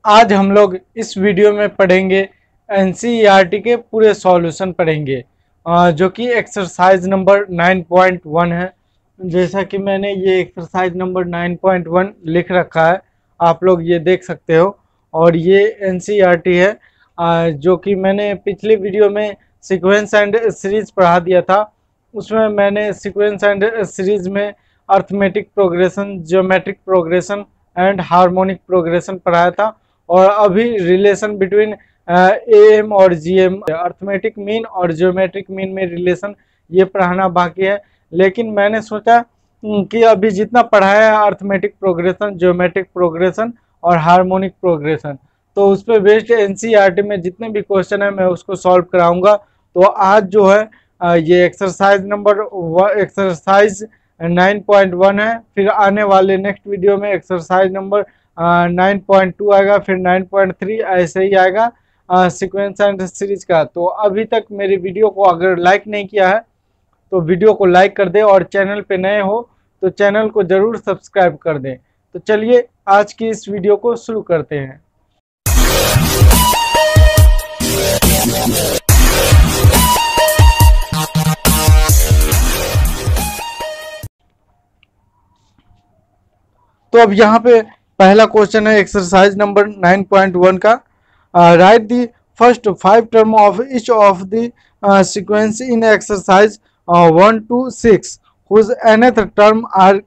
आज हम लोग इस वीडियो में पढ़ेंगे एनसीईआरटी के पूरे सॉल्यूशन पढ़ेंगे जो कि एक्सरसाइज नंबर 9.1 है। जैसा कि मैंने ये एक्सरसाइज नंबर 9.1 लिख रखा है, आप लोग ये देख सकते हो। और ये एनसीईआरटी है जो कि मैंने पिछले वीडियो में सीक्वेंस एंड सीरीज पढ़ा दिया था। उसमें मैंने सीक्वेंस एंड सीरीज में arithmetic progression, geometric progression and harmonic progression पढ़ाया था। और अभी रिलेशन बिटवीन एएम और जीएम, अर्थमेटिक मीन और ज्योमेट्रिक मीन में रिलेशन ये पढ़ाना बाकी है। लेकिन मैंने सोचा कि अभी जितना पढ़ाया है अर्थमेटिक प्रोग्रेशन, ज्योमेट्रिक प्रोग्रेशन और हार्मोनिक प्रोग्रेशन, तो उस पर बेस्ड एनसीईआरटी में जितने भी क्वेश्चन है मैं उसको सॉल्व कराऊंगा। तो आज जो है ये एक्सरसाइज 9.1 है। फिर आने वाले नेक्स्ट वीडियो में एक्सरसाइज नंबर 9.2 आएगा, फिर 9.3 ऐसे ही आएगा सीक्वेंस एंड सीरीज का। तो अभी तक मेरी वीडियो को अगर लाइक नहीं किया है तो वीडियो को लाइक कर दे, और चैनल पे नए हो तो चैनल को जरूर सब्सक्राइब कर दें। तो चलिए आज की इस वीडियो को शुरू करते हैं। तो अब यहाँ पे पहला क्वेश्चन है एक्सरसाइज नंबर 9.1 का। Write the first 5 term of each of the sequence in exercise 1 to 6 whose nth term are.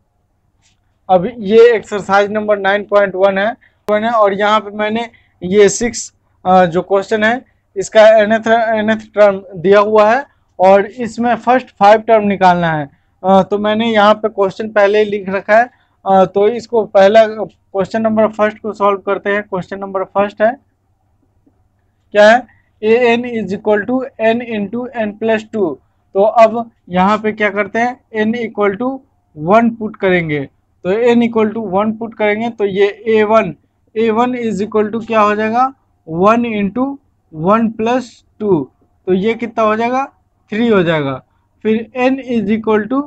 अब ये एक्सरसाइज नंबर 9.1 है और यहाँ पे मैंने ये 6 जो क्वेश्चन है इसका nth टर्म दिया हुआ है और इसमें फर्स्ट 5 टर्म निकालना है। तो मैंने यहाँ पे क्वेश्चन पहले ही लिख रखा है। तो इसको पहला क्वेश्चन नंबर फर्स्ट को सॉल्व करते हैं। क्वेश्चन नंबर फर्स्ट है, क्या है, a n is equal to n into n plus 2। तो अब यहाँ पे क्या करते हैं, एन इक्वल टू 1 पुट करेंगे। तो एन इक्वल टू 1 पुट करेंगे तो ये ए वन इज इक्वल टू क्या हो जाएगा, 1 इंटू 1 प्लस 2। तो ये कितना हो जाएगा, 3 हो जाएगा। फिर n is equal to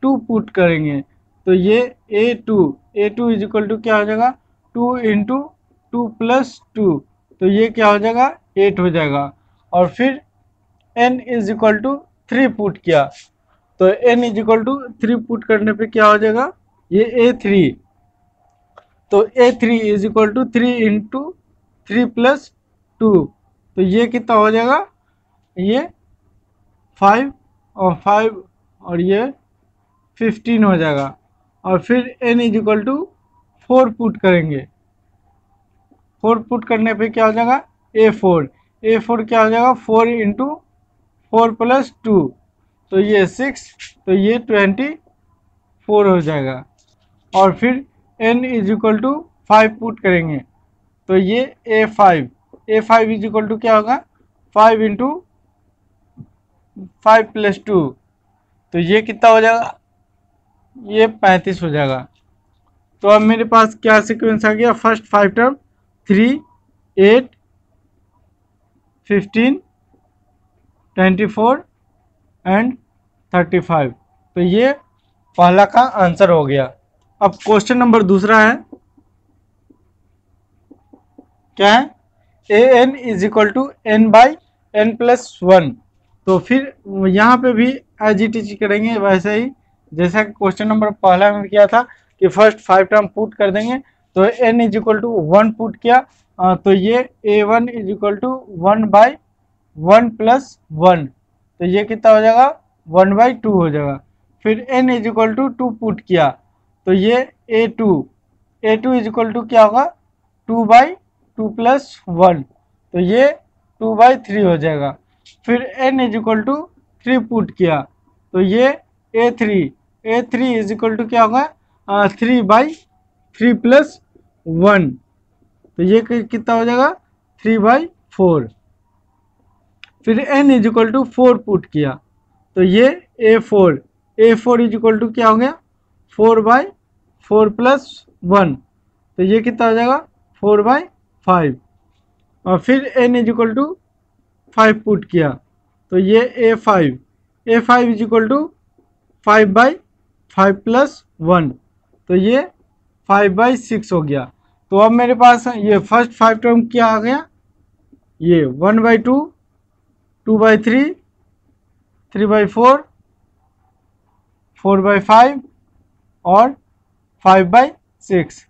2 put करेंगे तो ये a two is equal to क्या हो जाएगा, 2 इंटू 2 प्लस 2। तो ये क्या हो जाएगा, 8 हो जाएगा। और फिर n is equal to 3 put किया तो n is equal to 3 put करने पे क्या हो जाएगा, ये a3। तो a3 is equal to 3 into 3 plus 2। तो ये कितना हो जाएगा, ये 5 और 5 और ये 15 हो जाएगा। और फिर n is equal to 4 put करेंगे। 4 पुट करने पे क्या हो जाएगा, a4 क्या हो जाएगा, 4 इंटू 4 प्लस 2। तो ये 6, तो ये 24 हो जाएगा। और फिर n is equal to 5 put करेंगे तो ये a5 इज इक्वल टू क्या होगा, 5 इंटू 5 प्लस 2। तो ये कितना हो जाएगा, ये 35 हो जाएगा। तो अब मेरे पास क्या सीक्वेंस आ गया, फर्स्ट 5 टर्म 3, 8, 15, 24 एंड 35। तो ये पहला का आंसर हो गया। अब क्वेश्चन नंबर दूसरा है, क्या है, a n is equal to n by n plus 1। तो फिर यहाँ पे भी एज इट इज करेंगे वैसे ही जैसा कि क्वेश्चन नंबर पहला में किया था कि फर्स्ट 5 टर्म पुट कर देंगे। तो n is equal to 1 put किया तो ये a1 is equal to 1 by 1 plus 1। तो ये कितना हो जाएगा, 1 बाई 2 हो जाएगा। फिर n is equal to 2 put किया तो ये a2 इज इक्वल टू क्या होगा, 2 बाई 2 प्लस 1। तो ये 2 बाई 3 हो जाएगा। फिर n is equal to 3 put किया तो ये a3 इज इक्वल टू क्या होगा, 3 बाई 3 प्लस 1। तो ये कितना हो जाएगा, 3 बाई 4। फिर n is equal to 4 put किया तो ये a4 इज इक्वल टू क्या हो गया, 4 बाई 4 प्लस 1। तो ये कितना हो जाएगा, 4 बाई 5। और फिर n is equal to 5 put किया तो ये a5 is equal to 5 by 5 plus 1। तो ये 5 बाई 6 हो गया। तो अब मेरे पास ये फर्स्ट 5 टर्म क्या आ गया, ये 1/2, 2/3, 3/4, 4/5 और 5/6।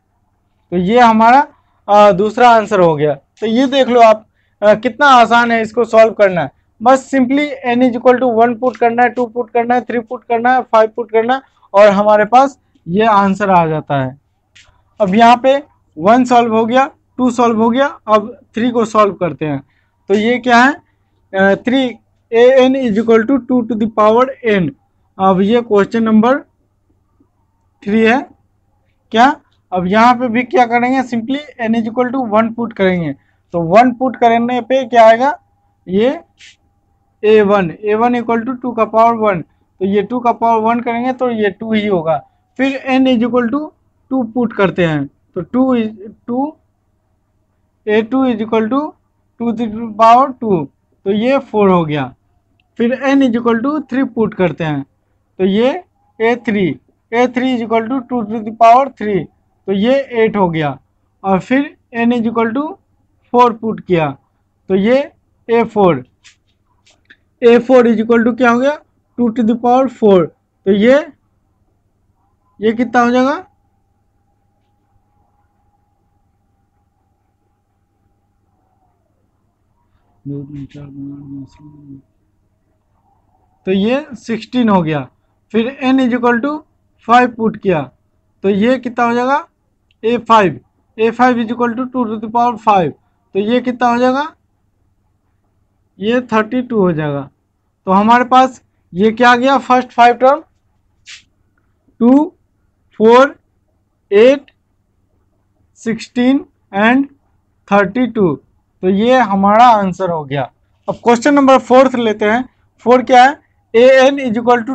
तो ये हमारा दूसरा आंसर हो गया। तो ये देख लो आप, कितना आसान है इसको सॉल्व करना। बस simply n is equal to 1 put करना है, 2 पुट करना है, 3 पुट करना है, 5 पुट करना है और हमारे पास ये आंसर आ जाता है। अब यहाँ पे 1 सॉल्व हो गया, 2 सॉल्व हो गया, अब 3 को सॉल्व करते हैं। तो ये क्या है, 3 an is equal to 2 to the power n। अब ये क्वेश्चन नंबर 3 है क्या। अब यहाँ पे भी क्या करेंगे, simply n is equal to 1 put करेंगे। तो 1 पुट करने पे क्या आएगा, ये a1 इक्वल टू 2 का पावर 1। तो ये 2 का पावर 1 करेंगे तो ये 2 ही होगा। फिर n is equal to 2 put करते हैं, तो 2 a2 is equal to 2 to the power 2, तो ये 4 हो गया। फिर n is equal to 3 put करते हैं, तो ये a3 is equal to 2 to the power 3, तो ये 8 हो गया। और फिर n is equal to 4 put किया, तो ये a4 इज इक्वल टू क्या हो गया, 2 टू द पावर 4, तो ये कितना हो जाएगा, तो ये 16 हो गया। फिर n is equal to 5 put किया, तो ये कितना हो जाएगा, a5 is equal to 2 to the power 5, तो ये कितना हो जाएगा, ये 32 हो जाएगा। तो हमारे पास ये क्या आ गया, फर्स्ट 5 टर्म 2, 4, 8, 16 एंड 32, तो ये हमारा आंसर हो गया। अब क्वेश्चन नंबर 4 लेते हैं। 4 क्या है, an is equal to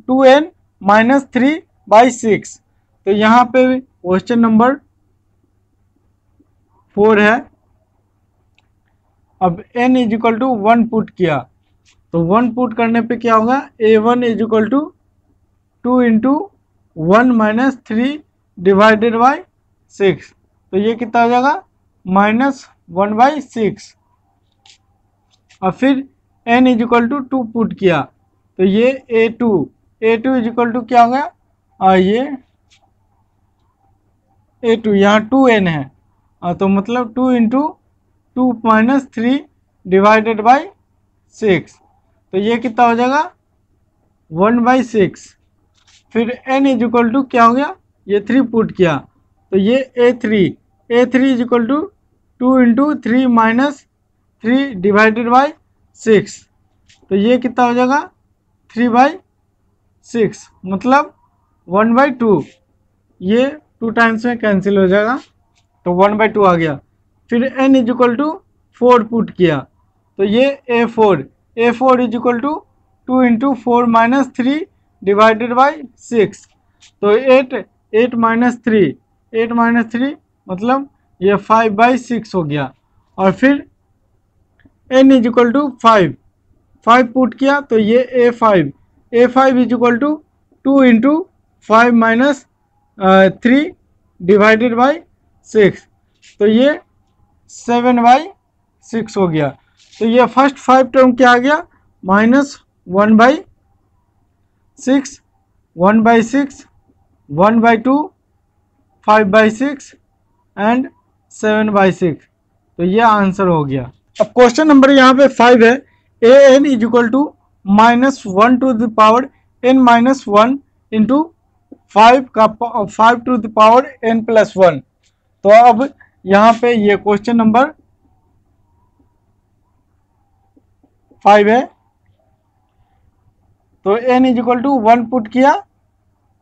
2n minus 3/6। तो यहाँ पे क्वेश्चन नंबर 4 है। अब n is equal to 1 put किया, तो 1 पुट करने पे क्या होगा, a1 is equal to 2 into 1 minus 3 divided by 6, तो ये कितना हो जाएगा, -1/6। और फिर n is equal to 2 put किया, तो ये a2 इज इक्वल टू क्या हो गया, ये a2 यहाँ 2n है, तो मतलब 2 इंटू 2 माइनस 3 डिवाइडेड बाई 6, तो ये कितना हो जाएगा, 1/6। फिर n इज इक्वल टू क्या हो गया, ये 3 पुट किया, तो ये a3 is equal to 2 into 3 minus 3 divided by 6, तो ये कितना हो जाएगा, 3/6, मतलब 1/2। ये 2 टाइम्स में कैंसिल हो जाएगा, तो 1/2 आ गया। फिर n is equal to 4 put किया, तो ये a4 is equal to 2 into 4 minus 3 divided by 6, तो 8 माइनस 3 मतलब ये 5/6 हो गया। और फिर n is equal to 5 put किया, तो ये a5 is equal to 2 into 5 minus 3 divided by 6, तो ये 7/6 हो गया। तो ये फर्स्ट 5 टर्म क्या आ गया, -1/6, 1/6, 1/2, 5/6 एंड 7/6, तो ये आंसर हो गया। अब क्वेश्चन नंबर यहाँ पे 5 है, an is equal to -1 to the power n-1 into 5 to the power n+1। तो अब यहाँ पे ये क्वेश्चन नंबर 5 है, तो n is equal to 1 put किया,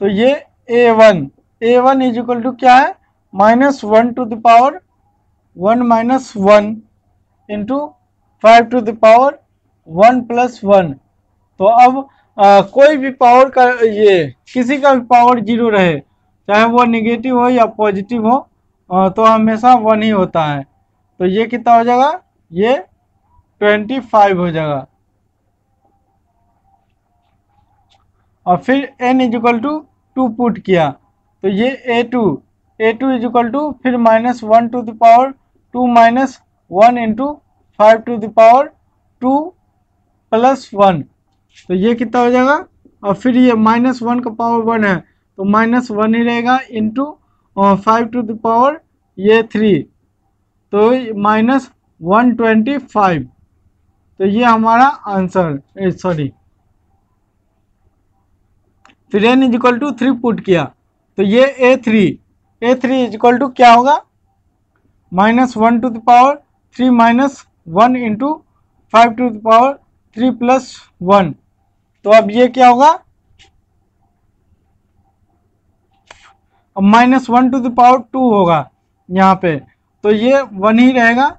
तो ये a1 इज इक्वल टू क्या है, -1 to the power 1-1 into 5 to the power 1+1। तो अब कोई भी पावर का, ये किसी का भी पावर 0 रहे, चाहे वो नेगेटिव हो या पॉजिटिव हो, तो हमेशा 1 ही होता है। तो ये कितना हो जाएगा, ये 25 हो जाएगा। और फिर n is equal to 2 put किया, तो ये a2 A2 is equal to फिर -1 to the power 2 minus 1 into 5 to the power 2 plus 1, तो ये कितना हो जाएगा। और फिर ये -1 का पावर 1 है तो -1 ही रहेगा इंटू 5 टू द पावर ये 3, तो -125, तो ये हमारा आंसर, सॉरी फिर n is equal to 3 put किया तो ये A3 इज इक्वल टू क्या होगा, -1 to the power 3 minus 1 into 5 to the power 3 plus 1, तो अब ये क्या होगा, अब -1 टू द पावर 2 होगा यहाँ पे, तो ये 1 ही रहेगा।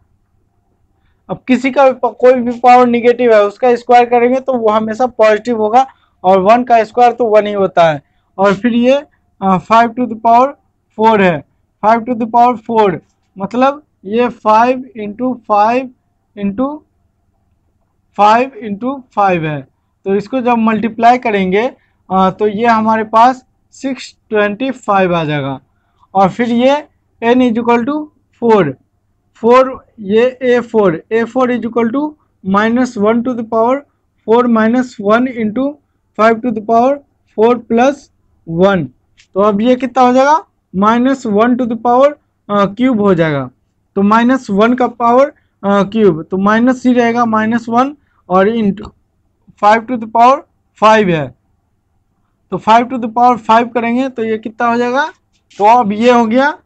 अब किसी का कोई भी पावर निगेटिव है उसका स्क्वायर करेंगे तो वो हमेशा पॉजिटिव होगा, और 1 का स्क्वायर तो 1 ही होता है। और फिर ये 5 टू द पावर 4 है, 5 टू द पावर 4 मतलब ये 5 इंटू 5 इंटू 5 इंटू 5 है, तो इसको जब मल्टीप्लाई करेंगे तो ये हमारे पास 625 आ जाएगा। और फिर ये n इज इक्वल टू 4 ये A4 is equal to -1 to the power 4 minus 1 into 5 to the power 4 plus 1, तो अब ये कितना हो जाएगा, -1 टू द पावर क्यूब हो जाएगा, तो -1 का पावर क्यूब तो माइनस ही रहेगा -1, और इंटू 5 टू द पावर 5 है तो 5 टू द पावर 5 करेंगे तो ये कितना हो जाएगा, तो अब ये हो गया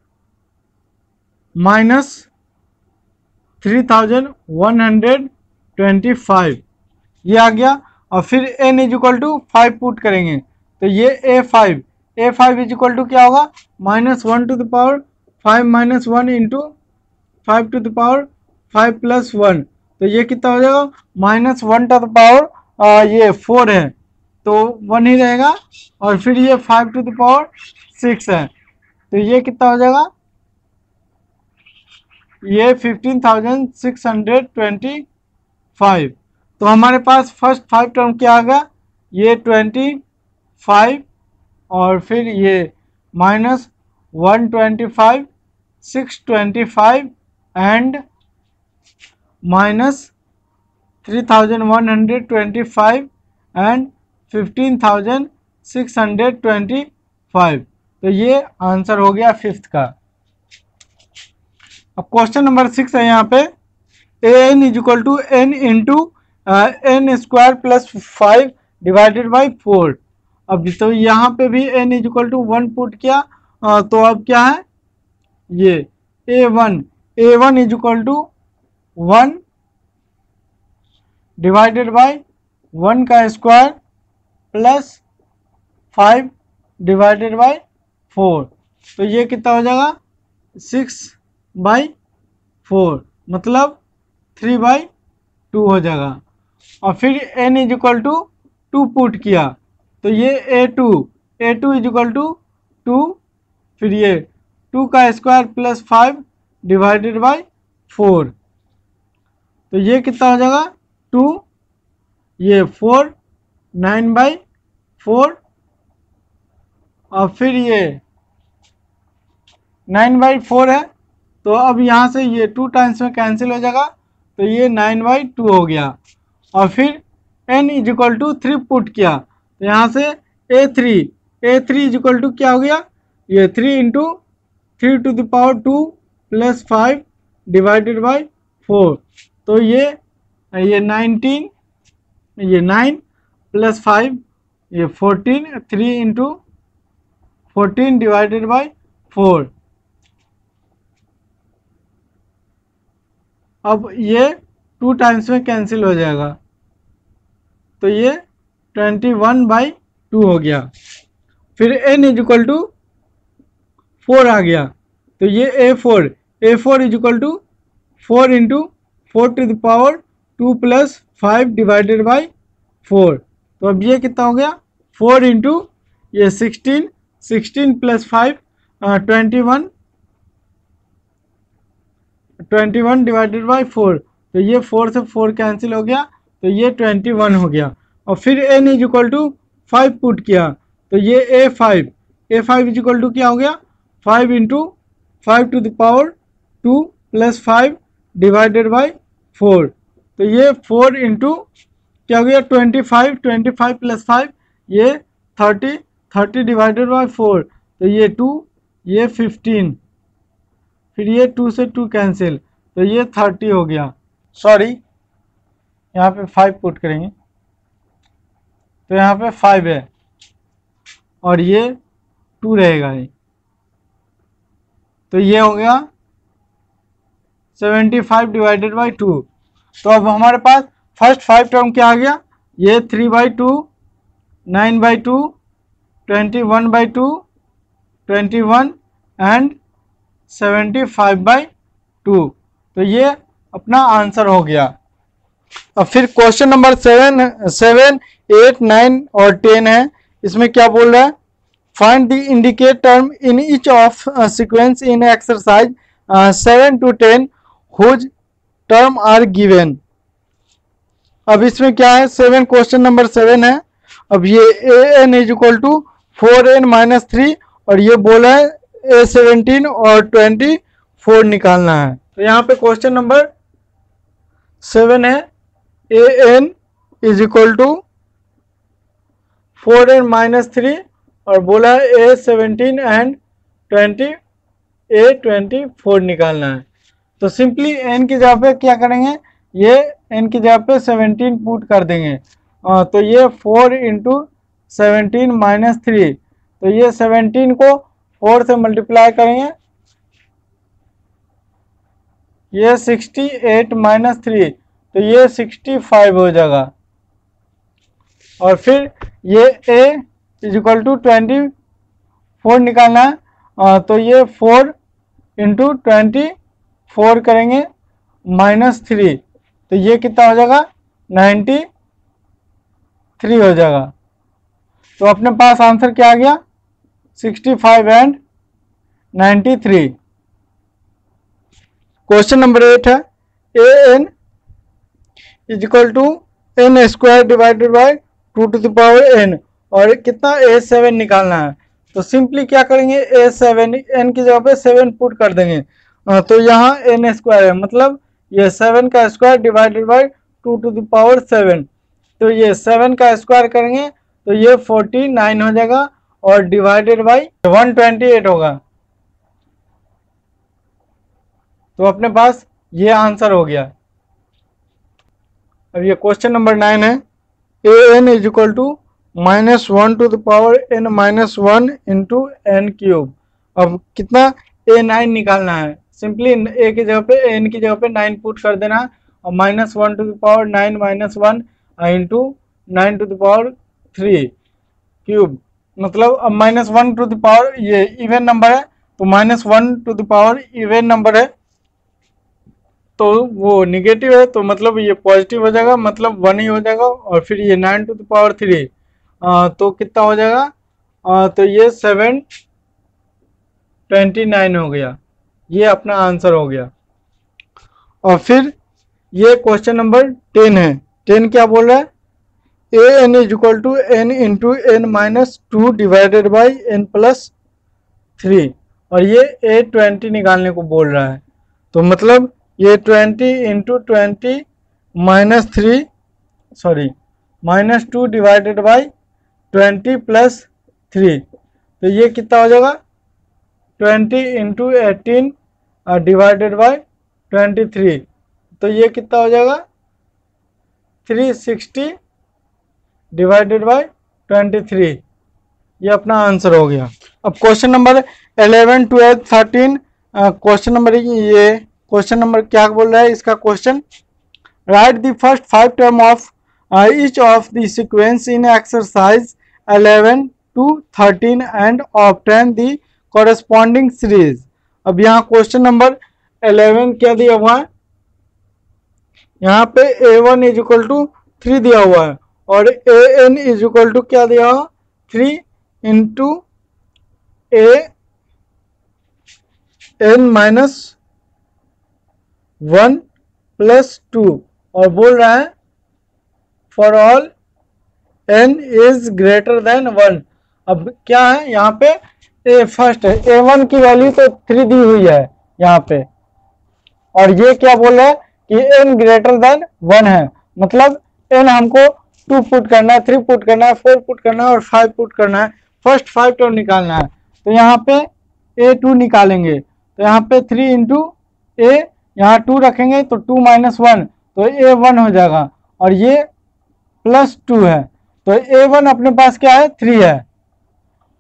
-3125 ये आ गया। और फिर n is equal to 5 put करेंगे तो ये A5 इज इक्वल टू क्या होगा, -1 to the power 5 minus 1 into 5 to the power 5 plus 1, तो ये कितना हो जाएगा, -1 टू द पावर ये 4 है तो 1 ही रहेगा। और फिर ये 5 टू द पावर 6 है तो ये कितना हो जाएगा, ये 15,625, तो हमारे पास फर्स्ट 5 टर्म क्या आ गया, ये 25 और फिर ये -125 625 एंड -3125 एंड 15,625, तो ये आंसर हो गया 5th का। अब क्वेश्चन नंबर 6 है यहाँ पे, an is equal to n into n square plus 5 divided by 4। अब तो यहाँ पे भी n is equal to 1 put किया तो अब क्या है, ये a1 is equal to 1 divided by 1 का स्क्वायर प्लस 5 डिवाइडेड बाई 4, तो ये कितना हो जाएगा 6/4 मतलब 3/2 हो जाएगा। और फिर n is equal to 2 put किया तो ये a2 इज इक्वल टू 2, फिर ये 2 का स्क्वायर प्लस 5 डिवाइडेड बाई 4, तो ये कितना हो जाएगा 2, ये 4 9/4, और फिर ये 9/4 है तो अब यहाँ से ये 2 टाइम्स में कैंसिल हो जाएगा तो ये 9/2 हो गया। और फिर n is equal to 3 put किया तो यहाँ से a3 इज इक्वल टू क्या हो गया, ये 3 into 3 to the power 2 plus 5 divided by 4, तो ये 19, ये 9 प्लस 5 ये 14, 3 इंटू 14 डिवाइडेड बाई 4, अब ये 2 टाइम्स में कैंसिल हो जाएगा तो ये 21/2 हो गया। फिर n इज इक्वल टू 4 आ गया तो ये a4 is equal to 4 into 4 to the power 2 plus 5 divided by 4, तो अब ये कितना हो गया 4 इंटू ये 16 प्लस 5 21 डिवाइडेड बाई 4, तो ये 4 से 4 कैंसिल हो गया तो ये 21 हो गया। और फिर n is equal to 5 put किया तो ये a5 इज इक्वल टू क्या हो गया 5 इंटू 5⁴ प्लस 5 डिवाइडेड बाई 4, तो ये 4 इंटू क्या हो गया 25, 25 प्लस 5 ये 30, 30 डिवाइडेड बाई 4, तो ये 2, ये 15, फिर ये 2 से 2 कैंसिल, तो ये 30 हो गया। सॉरी, यहाँ पे 5 पुट करेंगे, तो यहाँ पे 5 है और ये 2 रहेगा ये, तो ये हो गया 75 डिवाइडेड बाई 2। तो अब हमारे पास फर्स्ट 5 टर्म क्या आ गया, ये 3/2, 9/2, 21/2, 21 एंड 75/2, तो ये अपना आंसर हो गया। अब फिर क्वेश्चन नंबर 7, 8, 9 और 10 है। इसमें क्या बोल रहा है, find the indicate term in each of sequence in exercise 7 to 10 whose term are given. अब इसमें क्या है, क्वेश्चन नंबर 7 है। अब ये an is equal to 4n-3 और ये बोला है a17 और 24 निकालना है। तो यहाँ पे क्वेश्चन नंबर 7 है, an is equal to 4n-3 और बोला है a17 एंड 24 निकालना है। तो सिंपली n की जगह पे क्या करेंगे, ये n की जगह पे 17 पुट कर देंगे, तो ये 4 इंटू 17 माइनस 3, तो ये 17 को 4 से मल्टीप्लाई करेंगे, ये 68 माइनस 3, तो ये 65 हो जाएगा। और फिर ये a इज इक्वल टू 24 निकालना है, तो ये 4 इंटू 24 करेंगे माइनस 3, तो ये कितना हो जाएगा 93 हो जाएगा। तो अपने पास आंसर क्या आ गया, 65 एंड 93। क्वेश्चन नंबर 8 है, an is equal to n square divided by 2 to the power n और कितना a7 निकालना है। तो सिंपली क्या करेंगे, a7 n की जगह पे 7 पुट कर देंगे, तो यहाँ n स्क्वायर है, मतलब ये 7 का square divided by 2 to the power 7, तो ये 7 का स्क्वायर करेंगे तो ये 49 हो जाएगा और डिवाइडेड बाई 128 होगा। तो अपने पास ये आंसर हो गया। अब ये क्वेश्चन नंबर 9 है, an is equal to -1 to the power n-1 into n cube. अब कितना a9 निकालना है, सिंपली a की जगह पे n की जगह पे 9 पुट कर देना और -1 to the power 9 - 1 into 9 to the power 3 cube, मतलब अब -1 to the power ये इवन नंबर है, तो -1 to the power even number है, तो वो निगेटिव है, तो मतलब ये पॉजिटिव हो जाएगा, मतलब 1 ही हो जाएगा। और फिर ये 9 to the power 3, तो कितना हो जाएगा, तो ये 729 हो गया, ये अपना आंसर हो गया। और फिर ये क्वेश्चन नंबर 10 है, 10 क्या बोल रहा है, an is equal to n into n-2 divided by n+3 और ये a20 निकालने को बोल रहा है। तो मतलब ये 20 इंटू 20 -3 सॉरी -2 डिवाइडेड बाई 20 + 3, तो ये कितना हो जाएगा 20 इंटू 18 डिवाइडेड बाई 23, तो ये कितना हो जाएगा 360 डिवाइडेड बाई 23, ये अपना आंसर हो गया। अब क्वेश्चन नंबर 11, 12, 13, क्वेश्चन नंबर ये क्वेश्चन नंबर क्या बोल रहा है इसका question, right the first 5 term of each of the sequence in exercise 11 to 13 and obtain the corresponding series. अब यहाँ क्वेश्चन नंबर 11 क्या दिया हुआ है, यहाँ पे a1 इज इक्वल टू 3 दिया हुआ है और an इज इक्वल टू क्या दिया हुआ 3 इंटू an-1 + 2 और बोल रहा है फॉर ऑल n इज ग्रेटर देन 1। अब क्या है यहाँ पे ए फर्स्ट है, A1 की वैल्यू तो 3 दी हुई है यहाँ पे, और ये क्या बोल रहा है कि n ग्रेटर देन 1 है, मतलब n हमको 2 पुट करना है, 3 पुट करना है, 4 पुट करना है और 5 पुट करना है, फर्स्ट 5 टर्म निकालना है। तो यहाँ पे A2 निकालेंगे, तो यहाँ पे 3 इंटू ए, यहाँ 2 रखेंगे तो 2 माइनस 1 तो A1 हो जाएगा, और ये प्लस 2 है, तो A1 अपने पास क्या है 3 है,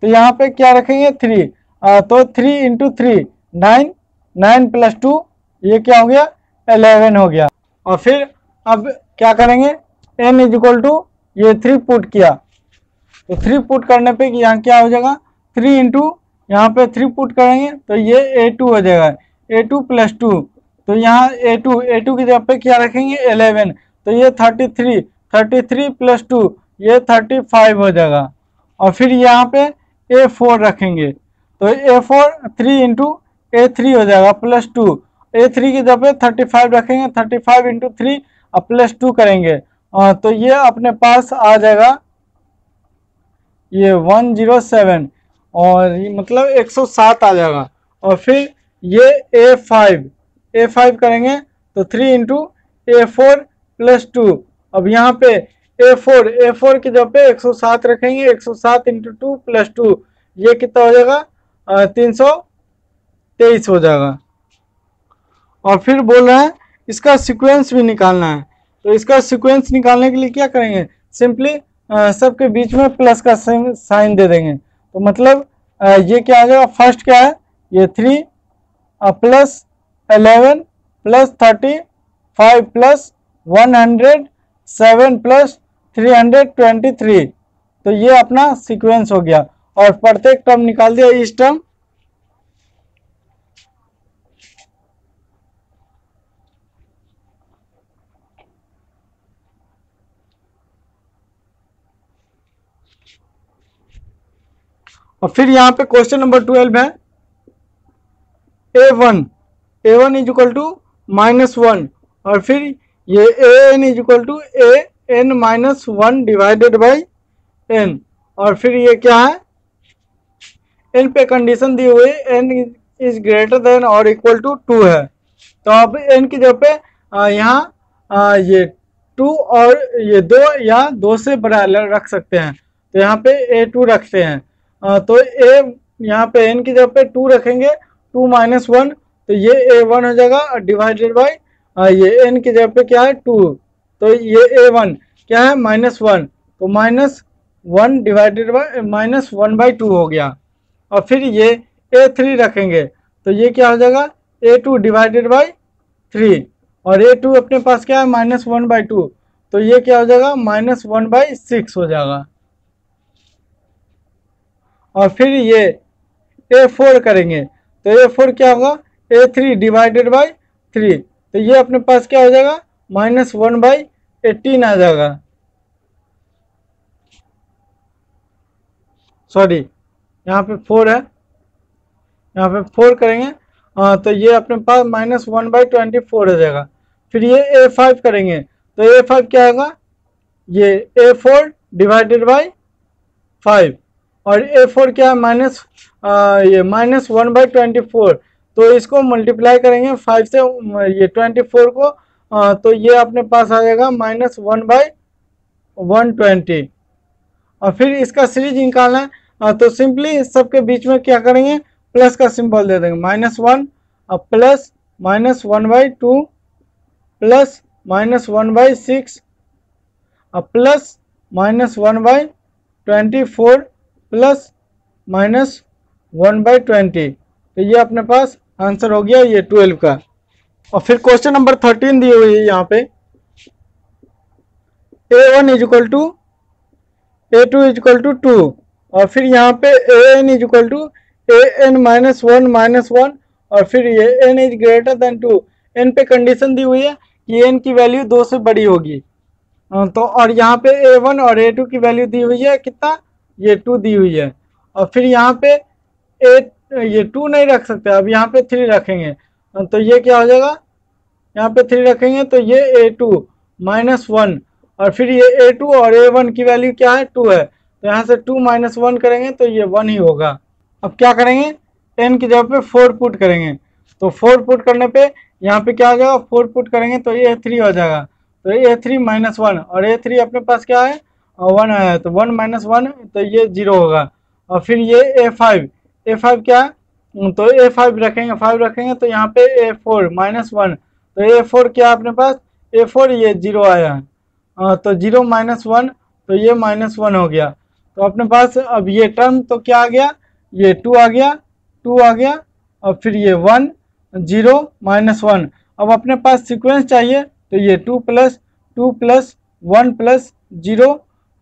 तो यहाँ पे क्या रखेंगे 3, तो 3 इंटू 3 9, 9 प्लस 2 ये क्या हो गया 11 हो गया। और फिर अब क्या करेंगे, n इज इक्वल टू ये 3 पुट किया, तो 3 पुट करने पे यहाँ क्या हो जाएगा 3 इंटू यहाँ पे 3 पुट करेंगे तो ये A2 हो जाएगा, A2 प्लस 2, तो यहाँ A2 की जगह पे क्या रखेंगे 11, तो ये 33, 33 प्लस 2 ये 35 हो जाएगा। और फिर यहाँ पे A4 रखेंगे, तो A4 3 इंटू A3 हो जाएगा प्लस 2, A3 की जगह पे 35 रखेंगे, 35 इंटू 3 और प्लस 2 करेंगे, तो ये अपने पास आ जाएगा ये 107, और ये मतलब 107 आ जाएगा। और फिर ये A5 करेंगे तो 3 इंटू A4 प्लस 2, अब यहाँ पे A4 की जगह पे 107 रखेंगे, 107 इंटू 2 प्लस 2 ये कितना हो जाएगा 323 हो जाएगा। और फिर बोल रहे हैं इसका सीक्वेंस भी निकालना है, तो इसका सीक्वेंस निकालने के लिए क्या करेंगे, सिंपली सबके बीच में प्लस का साइन दे देंगे, तो मतलब ये क्या आ जाएगा, फर्स्ट क्या है ये 3 प्लस 11 प्लस 35 प्लस 107 प्लस 323, तो ये अपना सीक्वेंस हो गया। और प्रत्येक टर्म निकाल दिया इस टर्म, और फिर यहाँ पे क्वेश्चन नंबर 12 है A1 इज इक्वल टू -1, और फिर ये AN is equal to AN minus 1 divided by n, और फिर ये क्या है n पे कंडीशन दी हुई n इज ग्रेटर देन और इक्वल टू 2 है, तो अब n की जगह पे यहाँ ये 2 और ये 2 या 2 से बड़ा रख सकते हैं, तो यहाँ पे A2 रखते हैं, तो A यहाँ पे n की जगह पे 2 रखेंगे, 2 माइनस 1 तो ये A1 हो जाएगा, डिवाइडेड बाई ये n की जगह पे क्या है 2, तो ये A1 क्या है -1, तो -1 डिवाइडेड बाई -1/2 हो गया। और फिर ये A3 रखेंगे, तो ये क्या हो जाएगा A2 डिवाइडेड बाई 3, और A2 अपने पास क्या है -1/2, तो ये क्या हो जाएगा -1/6 हो जाएगा। और फिर ये A4 करेंगे, तो A4 क्या होगा A3 डिवाइडेड बाई 3, तो ये अपने पास क्या हो जाएगा -1/18 आ जाएगा, सॉरी यहाँ पे 4 है, यहाँ पे 4 करेंगे, तो ये अपने पास -1/24 हो जाएगा। फिर ये A5 करेंगे, तो A5 क्या होगा ये A4 डिवाइडेड बाई 5, और A4 क्या है ये -1/24, तो इसको मल्टीप्लाई करेंगे 5 से ये 24 को, तो ये अपने पास आ जाएगा -1/120। और फिर इसका सीरीज निकालना है, तो सिंपली सबके बीच में क्या करेंगे प्लस का सिंबल दे देंगे, -1 प्लस -1/2 प्लस -1/6 प्लस -1/24 प्लस -1/20, तो ये अपने पास आंसर हो गया ये 12 का। और फिर क्वेश्चन नंबर 13 दी हुई है यहाँ पे A1 is equal to A2 is equal to 2, और फिर यहाँ पे AN is equal to AN -1, और फिर ये n इज ग्रेटर देन 2, n पे कंडीशन दी हुई है कि n की वैल्यू 2 से बड़ी होगी, तो और यहाँ पे A1 और A2 की वैल्यू दी हुई है कितना ये 2 दी हुई है, और फिर यहाँ पे ये 2 नहीं रख सकते, अब यहाँ पे 3 रखेंगे, तो ये क्या हो जाएगा यहाँ पे 3 रखेंगे तो ये A2 -1, और फिर ये A2 और A1 की वैल्यू क्या है 2 है, तो यहाँ से 2 - 1 करेंगे तो ये 1 ही होगा। अब क्या करेंगे, n की जगह पे 4 पुट करेंगे, तो 4 पुट करने पे यहाँ पे क्या हो जाएगा, 4 पुट करेंगे तो A3 हो जाएगा, तो A3 माइनस 1, और A3 अपने पास क्या है 1 आया है, तो 1 माइनस 1 तो ये 0 होगा। और फिर ये A5 क्या है, तो A5 रखेंगे, 5 रखेंगे तो यहाँ पे A4 माइनस 1, तो A4 क्या है अपने पास, A4 ये 0 आया है, तो 0 माइनस 1 तो ये माइनस 1 हो गया। तो अपने पास अब ये टर्म तो क्या आ गया, ये 2 आ गया, 2 आ गया, और फिर ये 1 0 माइनस 1। अब अपने पास सीक्वेंस चाहिए, तो ये 2 प्लस 1 प्लस 0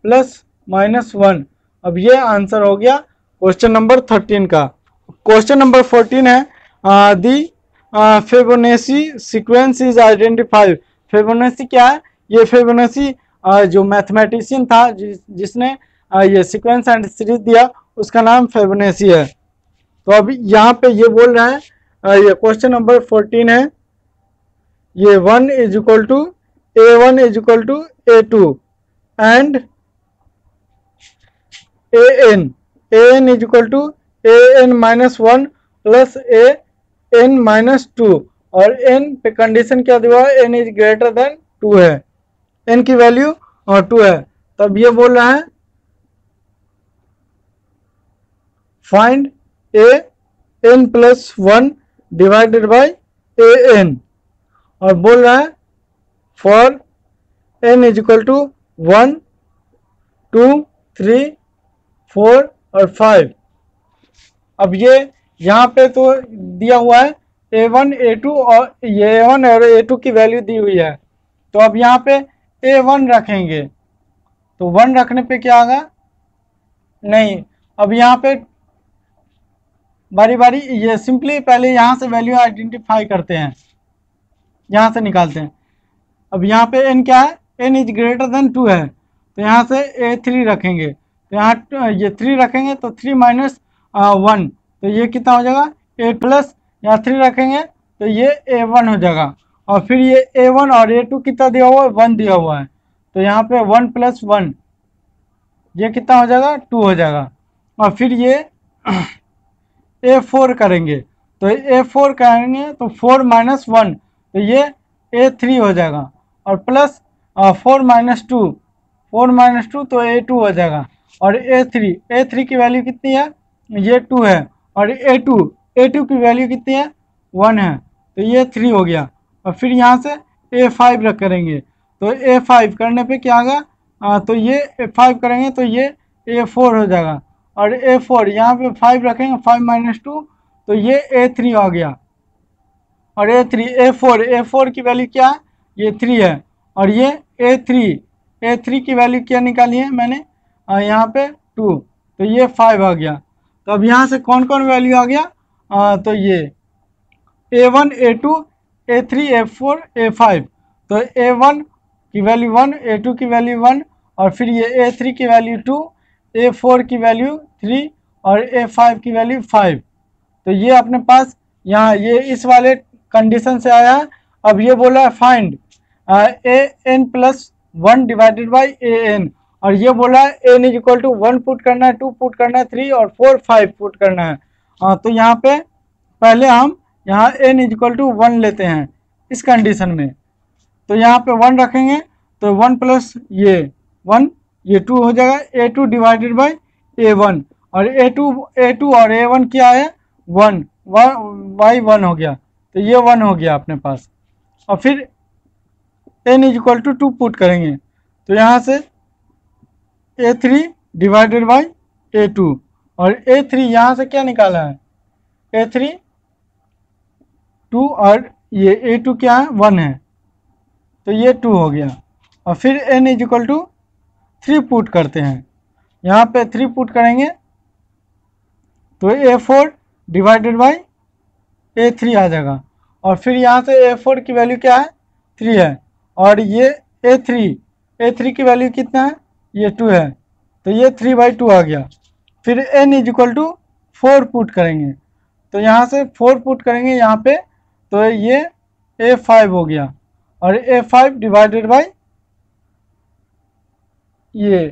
प्लस माइनस 1। अब ये आंसर हो गया क्वेश्चन नंबर 13 का। क्वेश्चन नंबर 14 है the Fibonacci sequence is identified. Fibonacci क्या है, ये फिबोनाची जो मैथमेटिशियन था जिसने ये सीक्वेंस एंड सीरीज दिया, उसका नाम फिबोनाची है। तो अभी यहाँ पे ये बोल रहा है, ये क्वेश्चन नंबर 14 है, ये 1 is equal to A1 is equal to A2 and an is equal to an minus 1 plus an minus 2, और n पे कंडीशन क्या दिया है, n इज ग्रेटर देन 2 है, n की वैल्यू 2 है। तब ये बोल रहा है find an plus 1 divided by an, और बोल रहा है for n is equal to 1 2 3 4 और 5। अब ये यहाँ पे तो दिया हुआ है A1 A2, और ये A1 और A2 की वैल्यू दी हुई है, तो अब यहाँ पे A1 रखेंगे, तो 1 रखने पे क्या आएगा, नहीं, अब यहाँ पे बारी बारी ये सिंपली पहले यहाँ से वैल्यू आइडेंटिफाई करते हैं, यहाँ से निकालते हैं। अब यहाँ पे n क्या है, n इज ग्रेटर देन 2 है, तो यहाँ से A3 रखेंगे, तो यहाँ ये 3 रखेंगे तो 3 माइनस 1, तो ये कितना हो जाएगा A प्लस, यहाँ 3 रखेंगे तो ये A1 हो जाएगा, और फिर ये A1 और A2 कितना दिया हुआ है, 1 दिया हुआ है, तो यहाँ पे 1 प्लस 1 ये कितना हो जाएगा, 2 हो जाएगा। और फिर ये A4 करेंगे, तो A4 करेंगे तो 4 माइनस 1 तो ये A3 हो जाएगा, और प्लस 4 माइनस 2 तो A2 हो जाएगा, और A3 की वैल्यू कितनी है, ये 2 है, और A2 की वैल्यू कितनी है, 1 है, तो ये 3 हो गया। और फिर यहाँ से A5 रख करेंगे, तो A5 करने पे क्या आएगा, तो ये A5 करेंगे तो ये A4 हो जाएगा, और A4 यहाँ पे 5 रखेंगे, 5 माइनस 2 तो ये A3 आ गया, और A4 की वैल्यू क्या है, ये 3 है, और ये A3 की वैल्यू क्या निकाली है मैंने, यहाँ पे 2, तो ये 5 आ गया। तो अब यहाँ से कौन कौन वैल्यू आ गया, तो ये A1 A2 A3 A4 A5, तो A1 की वैल्यू 1, A2 की वैल्यू 1, और फिर ये A3 की वैल्यू 2, A4 की वैल्यू 3, और A5 की वैल्यू 5। तो ये अपने पास यहाँ ये इस वाले कंडीशन से आया है। अब ये बोला है find an plus 1 divided by an, और ये बोला है n is equal to 1 put करना है, 2 पुट करना है, 3 और 4 5 पुट करना है। तो यहाँ पे पहले हम यहाँ n इज इक्वल टू 1 लेते हैं इस कंडीशन में, तो यहाँ पे 1 रखेंगे तो 1 प्लस ये 1 ये 2 हो जाएगा, A2 डिवाइडेड बाई A1, और A2 और A1 क्या है 1 y 1 हो गया, तो ये 1 हो गया अपने पास। और फिर n is equal to 2 put करेंगे, तो यहाँ से A3 डिवाइडेड बाई A2, और A3 यहाँ से क्या निकाला है, A3 2, और ये A2 क्या है 1 है, तो ये 2 हो गया। और फिर n is equal to 3 put करते हैं, यहाँ पे 3 पुट करेंगे तो A4 डिवाइडेड बाई A3 आ जाएगा, और फिर यहाँ से A4 की वैल्यू क्या है 3 है, और ये A3 की वैल्यू कितना है, ये 2 है, तो ये 3/2 आ गया। फिर n is equal to 4 put करेंगे, तो यहाँ से 4 पुट करेंगे यहाँ पे, तो ये A5 हो गया, और A5 डिवाइडेड बाई ये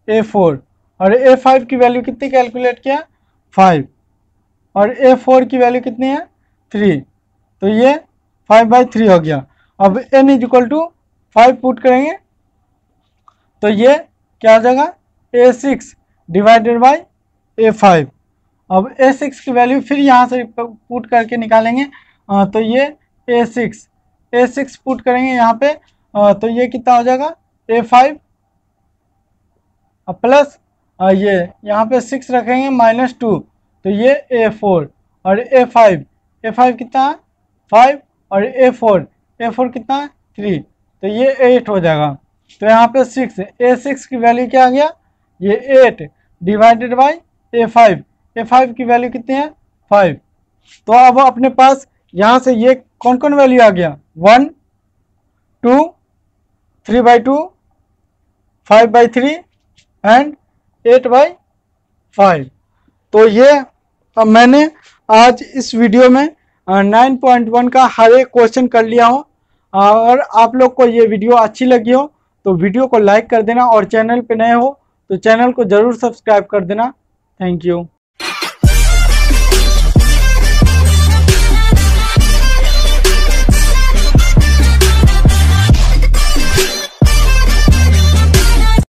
A4, और A5 की वैल्यू कितनी कैलकुलेट किया 5 और A4 की वैल्यू कितनी है 3, तो ये 5/3 हो गया। अब n इक्वल टू 5 पुट करेंगे तो ये क्या हो जाएगा A6 डिवाइडेड बाई A5। अब A6 की वैल्यू फिर यहाँ से पुट करके निकालेंगे तो ये A6 पुट करेंगे यहाँ पे तो ये कितना हो जाएगा A5 प्लस ये यहाँ पे 6 रखेंगे -2 तो ये A4 और A5 कितना है 5 और A4 कितना है 3 तो ये 8 हो जाएगा। तो यहाँ पे 6 A6 की वैल्यू क्या आ गया ये 8 डिवाइडेड बाई A5 की वैल्यू कितनी है 5। तो अब अपने पास यहाँ से ये कौन कौन वैल्यू आ गया 1 2 3/2 5/3 एंड 8/5। तो ये अब मैंने आज इस वीडियो में 9.1 का हर एक क्वेश्चन कर लिया हूँ। और आप लोग को ये वीडियो अच्छी लगी हो तो वीडियो को लाइक कर देना और चैनल पे नए हो तो चैनल को ज़रूर सब्सक्राइब कर देना। Thank you.